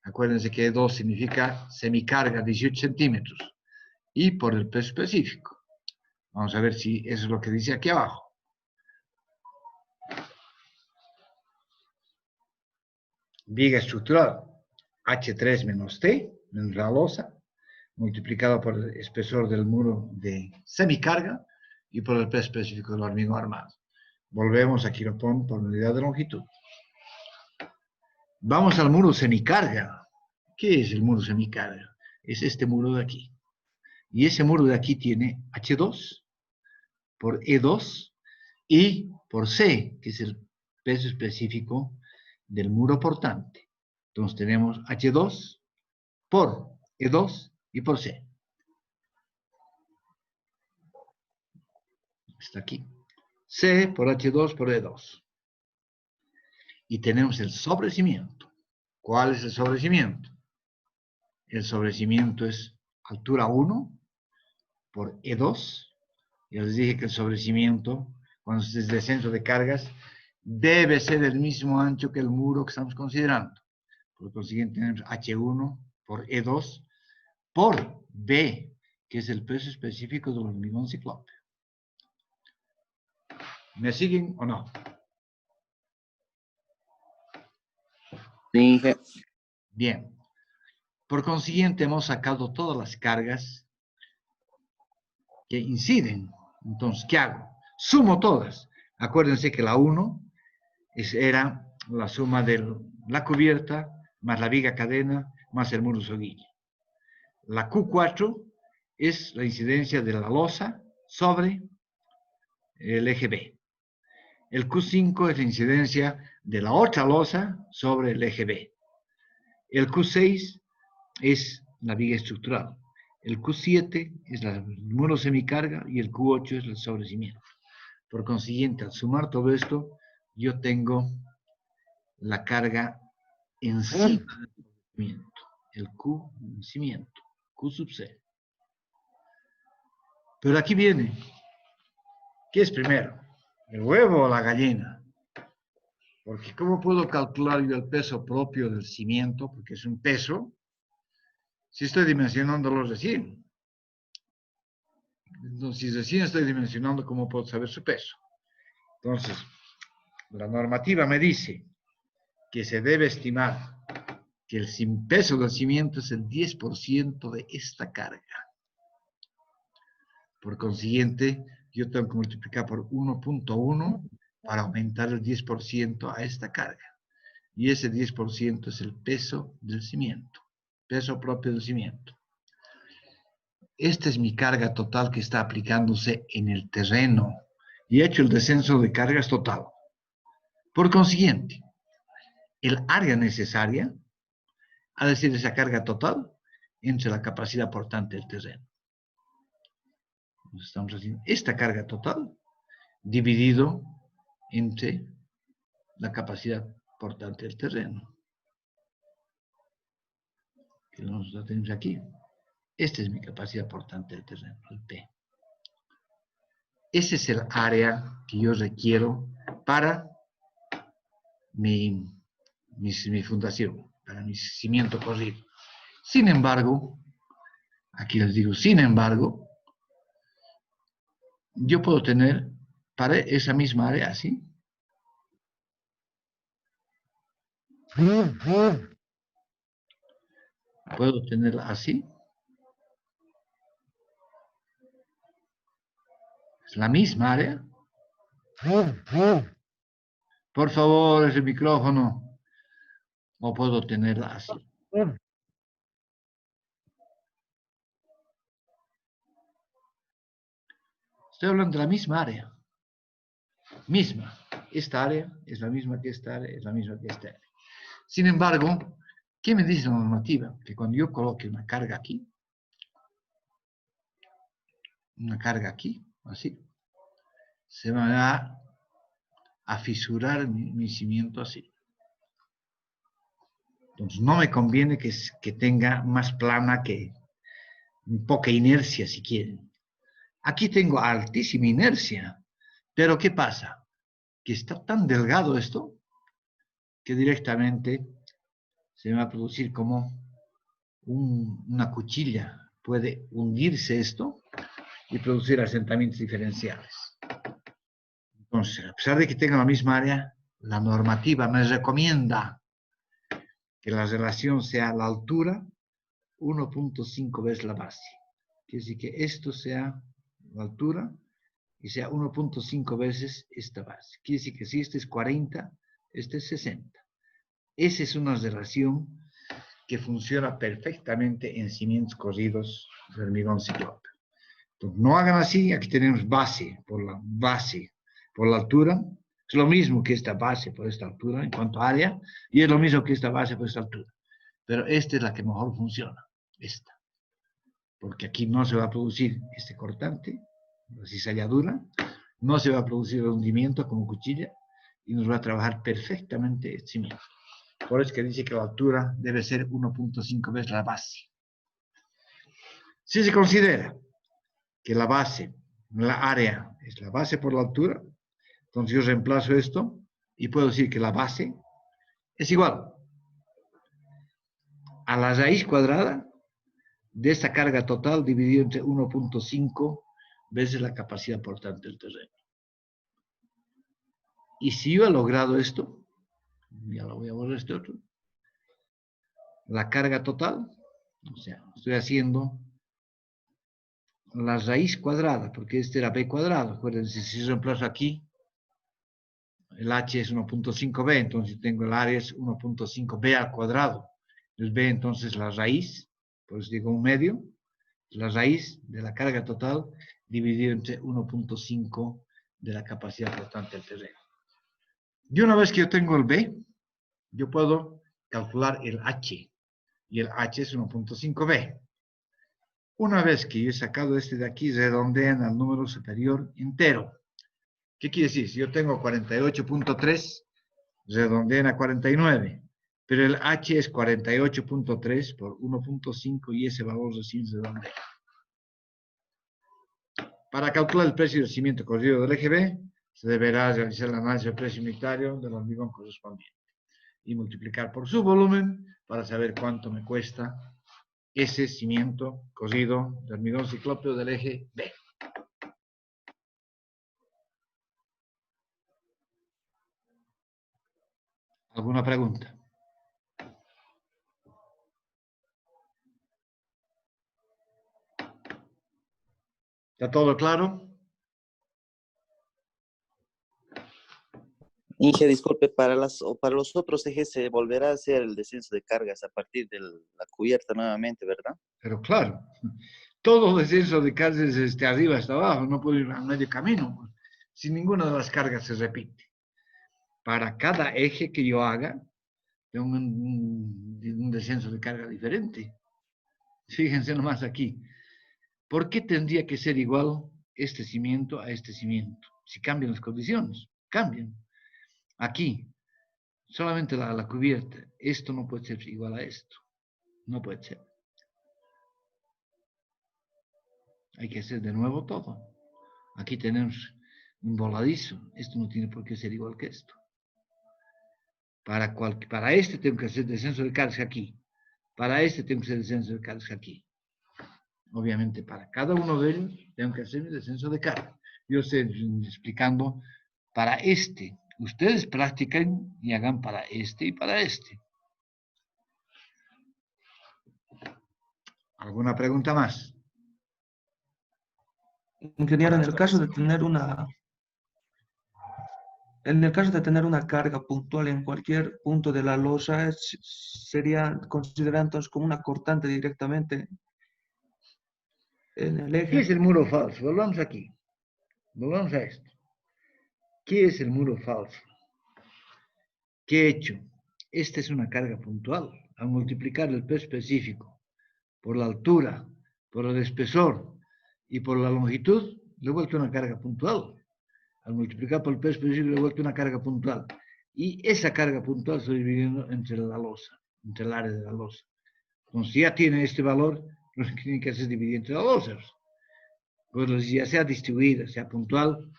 Acuérdense que E2 significa semicarga 18 centímetros. Y por el peso específico. Vamos a ver si eso es lo que dice aquí abajo. Viga estructural H3 menos T, menos la losa, multiplicado por el espesor del muro de semicarga y por el peso específico del hormigón armado. Volvemos a kilopón por unidad de longitud. Vamos al muro semicarga. ¿Qué es el muro semicarga? Es este muro de aquí. Y ese muro de aquí tiene H2 por E2 y por C, que es el peso específico del muro portante. Entonces tenemos H2 por E2 y por C. Está aquí. C por H2 por E2. Y tenemos el sobrecimiento. ¿Cuál es el sobrecimiento? El sobrecimiento es altura 1 por E2. Ya les dije que el sobrecimiento, cuando es descenso de cargas, debe ser el mismo ancho que el muro que estamos considerando. Por consiguiente, tenemos H1 por E2 por B, que es el peso específico del hormigón ciclópeo. ¿Me siguen o no? Sí, Inge. Bien. Por consiguiente, hemos sacado todas las cargas que inciden. Entonces, ¿qué hago? Sumo todas. Acuérdense que la 1 era la suma de la cubierta más la viga cadena más el muro soguilla. La Q4 es la incidencia de la losa sobre el eje B. El Q5 es la incidencia de la otra losa sobre el eje B. El Q6 es la viga estructural. El Q7 es el muro semicarga y el Q8 es el sobrecimiento. Por consiguiente, al sumar todo esto, yo tengo la carga encima del cimiento. El Q en cimiento. Q sub C. Pero aquí viene. ¿Qué es primero? ¿El huevo o la gallina? Porque ¿cómo puedo calcular yo el peso propio del cimiento? Porque es un peso. Si estoy dimensionándolo recién. Entonces, si recién estoy dimensionando, ¿cómo puedo saber su peso? Entonces, la normativa me dice que se debe estimar que el peso del cimiento es el 10% de esta carga. Por consiguiente, yo tengo que multiplicar por 1.1 para aumentar el 10% a esta carga. Y ese 10% es el peso del cimiento, peso propio del cimiento. Esta es mi carga total que está aplicándose en el terreno y he hecho el descenso de cargas total. Por consiguiente, el área necesaria, a decir esa carga total, entre la capacidad portante del terreno. Estamos haciendo esta carga total dividido entre la capacidad portante del terreno. Que la tenemos aquí. Esta es mi capacidad portante del terreno, el P. Ese es el área que yo requiero para mi fundación, para mi cimiento corrido. Sin embargo, aquí les digo, sin embargo, yo puedo tener para esa misma área así. Puedo tenerla así. Es la misma área. Por favor, ese micrófono. O puedo tenerla así. Estoy hablando de la misma área. Misma. Esta área es la misma que esta área, es la misma que esta área. Sin embargo, ¿qué me dice la normativa? Que cuando yo coloque una carga aquí, así, se va a fisurar mi cimiento así. Entonces, no me conviene que tenga más plana que poca inercia, si quieren. Aquí tengo altísima inercia, pero ¿qué pasa? que está tan delgado esto, que directamente se va a producir como una cuchilla. Puede hundirse esto y producir asentamientos diferenciales. Entonces, a pesar de que tenga la misma área, la normativa me recomienda que la relación sea la altura 1.5 veces la base. Quiere decir que esto sea la altura y sea 1.5 veces esta base. Quiere decir que si este es 40, este es 60. Esa es una relación que funciona perfectamente en cimientos corridos de hormigón ciclópeo. Entonces, no hagan así. Aquí tenemos base, por la altura. Es lo mismo que esta base por esta altura en cuanto a área, y es lo mismo que esta base por esta altura. Pero esta es la que mejor funciona, esta. Porque aquí no se va a producir este cortante, la cizalladura, no se va a producir el hundimiento como cuchilla, y nos va a trabajar perfectamente el cimiento. Por eso que dice que la altura debe ser 1.5 veces la base. Si se considera que la base, la área, es la base por la altura, entonces yo reemplazo esto y puedo decir que la base es igual a la raíz cuadrada de esta carga total dividido entre 1.5 veces la capacidad portante del terreno. Y si yo he logrado esto, ya lo voy a borrar este otro, la carga total, o sea, estoy haciendo la raíz cuadrada, porque este era b cuadrado. Acuérdense, si yo reemplazo aquí, el h es 1.5b, entonces tengo el área es 1.5b al cuadrado. Entonces b entonces la raíz, pues digo un medio, la raíz de la carga total dividido entre 1.5 de la capacidad portante del terreno. Y una vez que yo tengo el b, yo puedo calcular el h, y el h es 1.5b. Una vez que yo he sacado este de aquí, redondean al número superior entero. ¿Qué quiere decir? Si yo tengo 48.3, redondean a 49. Pero el h es 48.3 por 1.5 y ese valor recién redondea. Para calcular el precio del cimiento corrido del eje B, se deberá realizar el análisis del precio unitario del hormigón correspondiente y multiplicar por su volumen para saber cuánto me cuesta ese cimiento corrido de hormigón ciclópeo del eje B. ¿Alguna pregunta? ¿Está todo claro? Inge, disculpe, para los otros ejes se volverá a hacer el descenso de cargas a partir de la cubierta nuevamente, ¿verdad? Pero claro, todo descenso de cargas desde arriba hasta abajo, no puedo ir a medio camino, si ninguna de las cargas se repite. Para cada eje que yo haga, tengo un descenso de carga diferente. Fíjense nomás aquí. ¿Por qué tendría que ser igual este cimiento a este cimiento? Si cambian las condiciones, cambian. Aquí, solamente la cubierta. Esto no puede ser igual a esto. No puede ser. Hay que hacer de nuevo todo. Aquí tenemos un voladizo. Esto no tiene por qué ser igual que esto. Para este tengo que hacer descenso de carga aquí. Para este tengo que hacer descenso de carga aquí. Obviamente, para cada uno de ellos tengo que hacer mi descenso de carga. Yo estoy explicando para este. Ustedes practiquen y hagan para este y para este. ¿Alguna pregunta más? Ingeniero, en el caso de tener una carga puntual en cualquier punto de la losa, sería considerado entonces como una cortante directamente en el ¿Qué es eje. el muro falso? Volvamos aquí. Volvamos a esto. ¿Qué es el muro falso? ¿Qué he hecho? Esta es una carga puntual. Al multiplicar el peso específico por la altura, por el espesor y por la longitud, le he vuelto una carga puntual. Al multiplicar por el peso específico, le he vuelto una carga puntual. Y esa carga puntual estoy dividiendo entre la losa, entre el área de la losa. Entonces, si ya tiene este valor, lo que tiene que hacer es dividir entre las losas. Pues ya sea distribuida, sea puntual,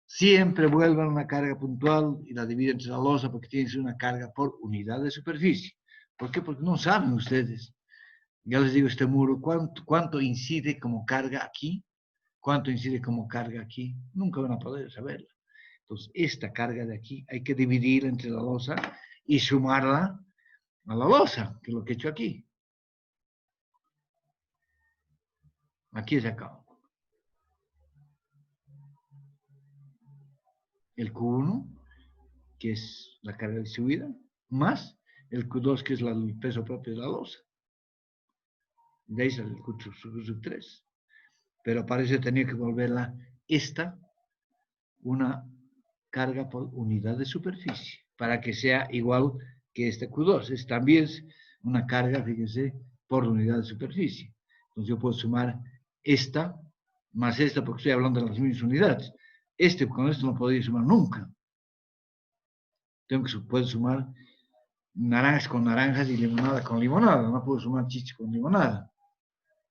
siempre vuelvan a una carga puntual y la dividen entre la losa porque tiene que ser una carga por unidad de superficie. ¿Por qué? Porque no saben ustedes. Ya les digo, este muro, ¿cuánto incide como carga aquí? ¿Cuánto incide como carga aquí? Nunca van a poder saberlo. Entonces, esta carga de aquí hay que dividirla entre la losa y sumarla a la losa, que es lo que he hecho aquí. Aquí se acaba. El Q1, que es la carga distribuida, más el Q2, que es el peso propio de la losa. De ahí sale el Q3. Pero para eso tenía que volverla esta una carga por unidad de superficie, para que sea igual que este Q2. Es también una carga, fíjense, por unidad de superficie. Entonces yo puedo sumar esta más esta, porque estoy hablando de las mismas unidades. Con esto no podría sumar nunca. Puedo sumar naranjas con naranjas y limonada con limonada. No puedo sumar chicha con limonada.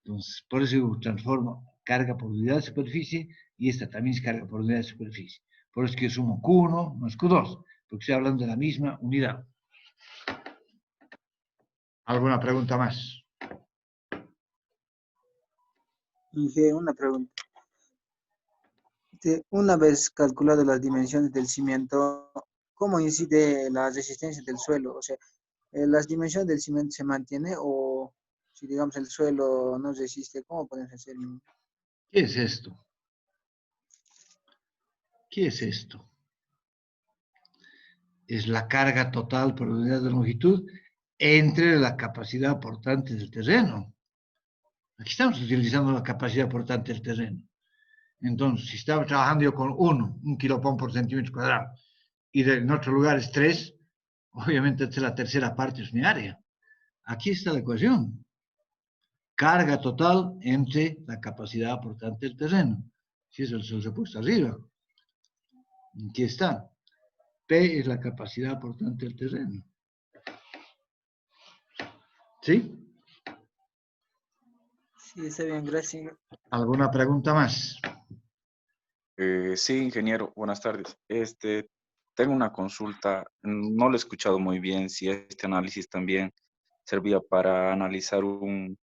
Entonces, por eso yo transformo carga por unidad de superficie y esta también es carga por unidad de superficie. Por eso es que yo sumo Q1 más Q2, porque estoy hablando de la misma unidad. ¿Alguna pregunta más? Inge, una pregunta. Una vez calculado las dimensiones del cimiento, ¿cómo incide la resistencia del suelo? O sea, ¿las dimensiones del cimiento se mantiene o si digamos el suelo no resiste, cómo podemos hacer? ¿Qué es esto? ¿Qué es esto? Es la carga total por unidad de longitud entre la capacidad aportante del terreno. Aquí estamos utilizando la capacidad aportante del terreno. Entonces, si estaba trabajando yo con 1 kilopón por centímetro cuadrado, y en otro lugar es 3, obviamente la tercera parte es mi área. Aquí está la ecuación. Carga total entre la capacidad aportante del terreno. Si eso se ha puesto arriba. Aquí está. P es la capacidad aportante del terreno. ¿Sí? Sí, está bien, gracias. ¿Alguna pregunta más? Sí, ingeniero, buenas tardes. Tengo una consulta, no lo he escuchado muy bien, si este análisis también servía para analizar una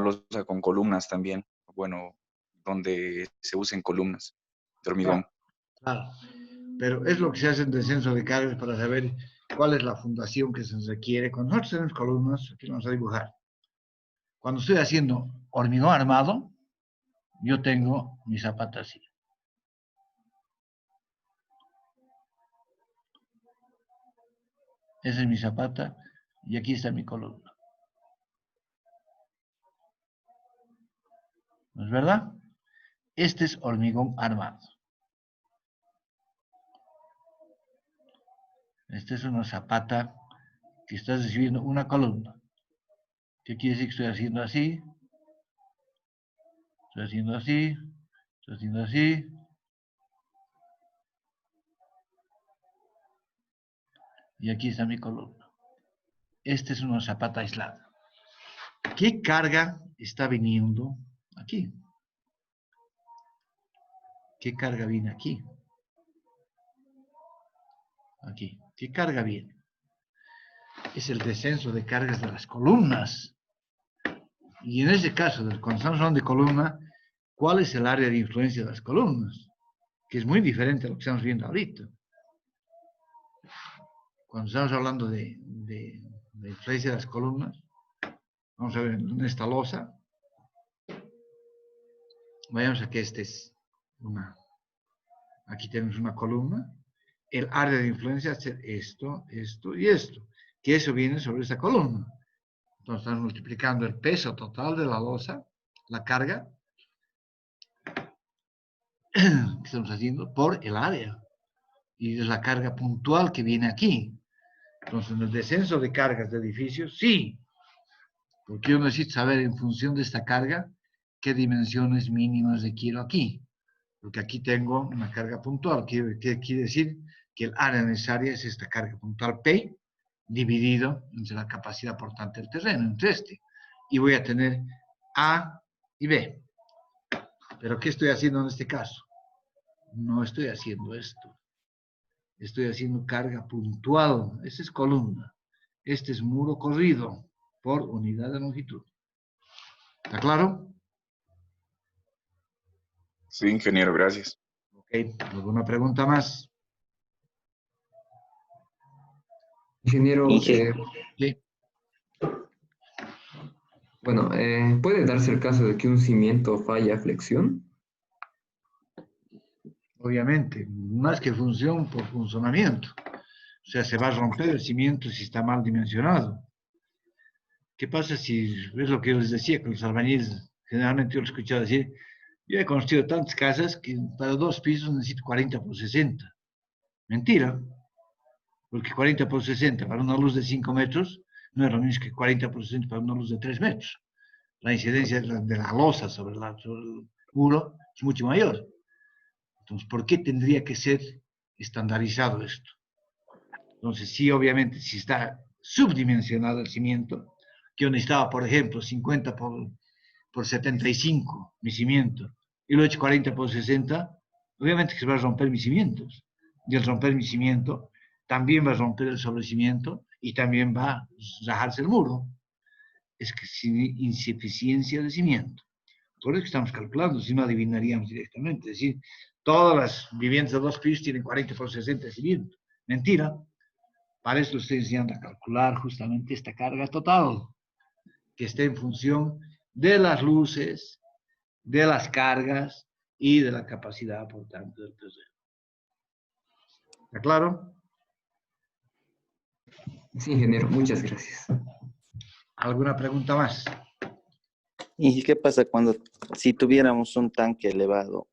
losa con columnas también, bueno, donde se usen columnas de hormigón. Claro. Pero es lo que se hace en descenso de cargas para saber cuál es la fundación que se requiere. Cuando nosotros tenemos columnas, aquí vamos a dibujar. Cuando estoy haciendo hormigón armado, yo tengo mi zapata así. Esa es mi zapata y aquí está mi columna. ¿No es verdad? Este es hormigón armado. Esta es una zapata que está recibiendo una columna. ¿Qué quiere decir que estoy haciendo así? Estoy haciendo así, estoy haciendo así. Y aquí está mi columna. Esta es una zapata aislada. ¿Qué carga está viniendo aquí? ¿Qué carga viene aquí? Aquí. ¿Qué carga viene? Es el descenso de cargas de las columnas. Y en ese caso, cuando estamos hablando de columna, ¿cuál es el área de influencia de las columnas? Que es muy diferente a lo que estamos viendo ahorita. Cuando estamos hablando de influencia de las columnas, vamos a ver en esta losa. Vayamos a que aquí tenemos una columna. El área de influencia es esto, esto y esto. Que eso viene sobre esa columna. Entonces estamos multiplicando el peso total de la losa, la carga que estamos haciendo, por el área. Y es la carga puntual que viene aquí. Entonces, en el descenso de cargas de edificios, sí. Porque yo necesito saber en función de esta carga qué dimensiones mínimas requiero aquí. Porque aquí tengo una carga puntual. ¿Qué quiere decir? Que el área necesaria es esta carga puntual P dividido entre la capacidad aportante del terreno, entre este. Y voy a tener A y B. Pero ¿qué estoy haciendo en este caso? No estoy haciendo esto. Estoy haciendo carga puntual. Esta es columna. Este es muro corrido por unidad de longitud. ¿Está claro? Sí, ingeniero, gracias. Ok. ¿Alguna pregunta más? Ingeniero, Sí. bueno, ¿puede darse el caso de que un cimiento falla flexión? Obviamente, más que función por funcionamiento. O sea, se va a romper el cimiento si está mal dimensionado. ¿Qué pasa si, es lo que yo les decía, que los albañiles, generalmente yo lo he escuchado decir, yo he construido tantas casas que para 2 pisos necesito 40 por 60. Mentira, porque 40 por 60 para una luz de 5 metros no es lo mismo que 40 por 60 para una luz de 3 metros. La incidencia de la losa sobre el muro es mucho mayor. Entonces, ¿por qué tendría que ser estandarizado esto? Entonces, sí, obviamente, si está subdimensionado el cimiento, que yo necesitaba, por ejemplo, 50 por 75 mi cimiento, y lo he hecho 40 por 60, obviamente que se va a romper mis cimientos. Y al romper mi cimiento, también va a romper el sobrecimiento y también va a rajarse el muro. Es que sin insuficiencia de cimiento. Por eso que estamos calculando, si no adivinaríamos directamente. Es decir, todas las viviendas de 2 pisos tienen 40 por 60 de cimiento. Mentira. Para eso estoy enseñando a calcular justamente esta carga total, que está en función de las luces, de las cargas y de la capacidad, por tanto, del terreno. ¿Está claro? Sí, ingeniero, muchas gracias. ¿Alguna pregunta más? ¿Y qué pasa si tuviéramos un tanque elevado?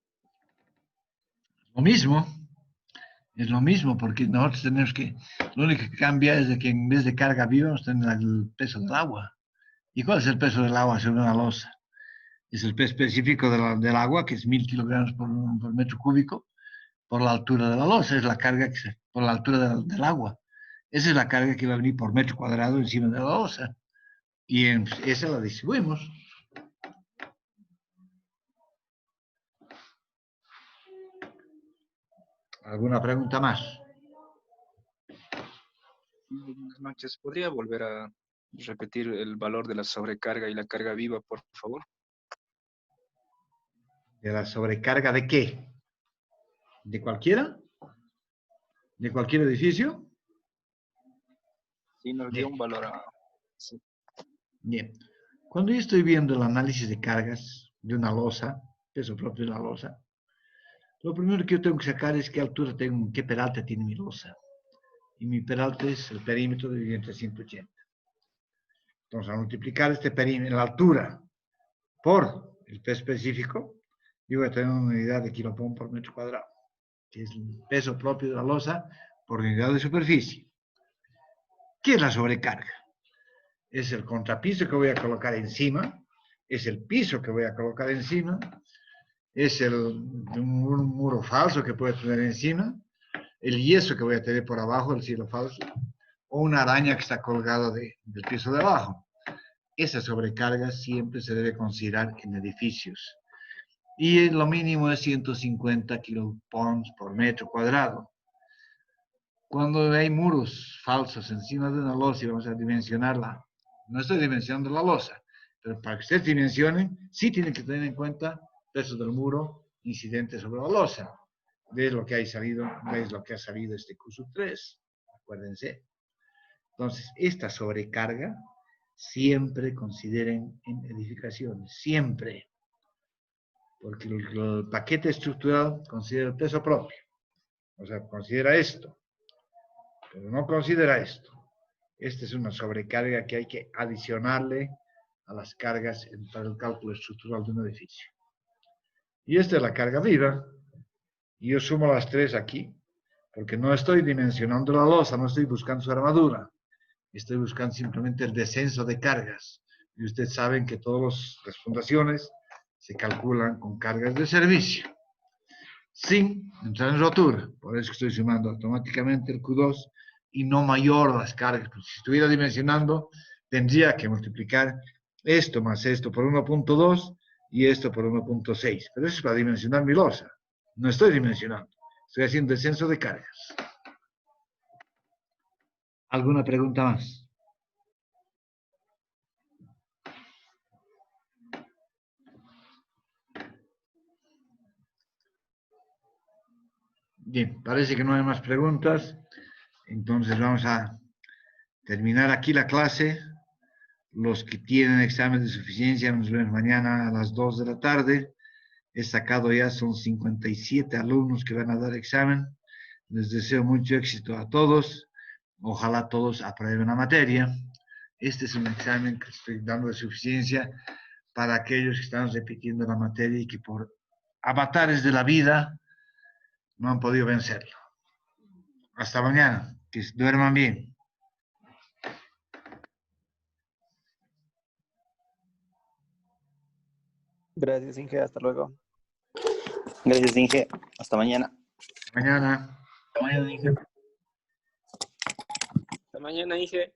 Lo mismo. Es lo mismo, porque nosotros tenemos que, lo único que cambia es de que en vez de carga viva, vamos a tener el peso del agua. ¿Y cuál es el peso del agua sobre una losa? Es el peso específico del agua, que es 1000 kilogramos por metro cúbico, por la altura de la losa. Es la carga por la altura del agua. Esa es la carga que va a venir por metro cuadrado encima de la losa. Y esa la distribuimos. ¿Alguna pregunta más? Buenas noches. ¿Podría volver a repetir el valor de la sobrecarga y la carga viva, por favor? ¿De la sobrecarga de qué? ¿De cualquiera? ¿De cualquier edificio? Sí, nos dio un valor a... Sí. Bien. Cuando yo estoy viendo el análisis de cargas de una losa, peso propio de una losa, lo primero que yo tengo que sacar es qué altura tengo, qué peralte tiene mi losa. Y mi peralte es el perímetro dividido entre 180. Entonces, al multiplicar este perímetro, la altura, por el peso específico, yo voy a tener una unidad de kilopón por metro cuadrado, que es el peso propio de la losa por unidad de superficie. ¿Qué es la sobrecarga? Es el contrapiso que voy a colocar encima, es el piso que voy a colocar encima, es un muro falso que puedo tener encima, el yeso que voy a tener por abajo, el cielo falso, o una araña que está colgada del piso de abajo. Esa sobrecarga siempre se debe considerar en edificios. Y lo mínimo es 150 kilopons por metro cuadrado. Cuando hay muros falsos encima de una losa y vamos a dimensionarla, no estoy dimensionando la losa, pero para que ustedes dimensionen, sí tienen que tener en cuenta peso del muro incidente sobre la losa. ¿Ves lo que ha salido? ¿Ves lo que ha salido este Q3? Acuérdense. Entonces, esta sobrecarga siempre consideren en edificaciones, siempre. Porque el paquete estructural considera el peso propio. O sea, considera esto. Pero no considera esto. Esta es una sobrecarga que hay que adicionarle a las cargas para el cálculo estructural de un edificio. Y esta es la carga viva. Y yo sumo las 3 aquí, porque no estoy dimensionando la losa, no estoy buscando su armadura. Estoy buscando simplemente el descenso de cargas. Y ustedes saben que todas las fundaciones se calculan con cargas de servicio, sin entrar en rotura. Por eso estoy sumando automáticamente el Q2 y no mayor las cargas. Pues si estuviera dimensionando, tendría que multiplicar esto más esto por 1.2 y esto por 1.6. Pero eso es para dimensionar mi losa. No estoy dimensionando. Estoy haciendo descenso de cargas. ¿Alguna pregunta más? Bien, parece que no hay más preguntas. Entonces vamos a terminar aquí la clase. Los que tienen examen de suficiencia nos vemos mañana a las 2 de la tarde. He sacado ya, son 57 alumnos que van a dar examen. Les deseo mucho éxito a todos. Ojalá todos aprueben la materia. Este es un examen que estoy dando de suficiencia para aquellos que están repitiendo la materia y que por avatares de la vida no han podido vencerlo. Hasta mañana. Que duerman bien. Gracias, Inge. Hasta luego. Gracias, Inge. Hasta mañana. Mañana. Hasta mañana, Inge.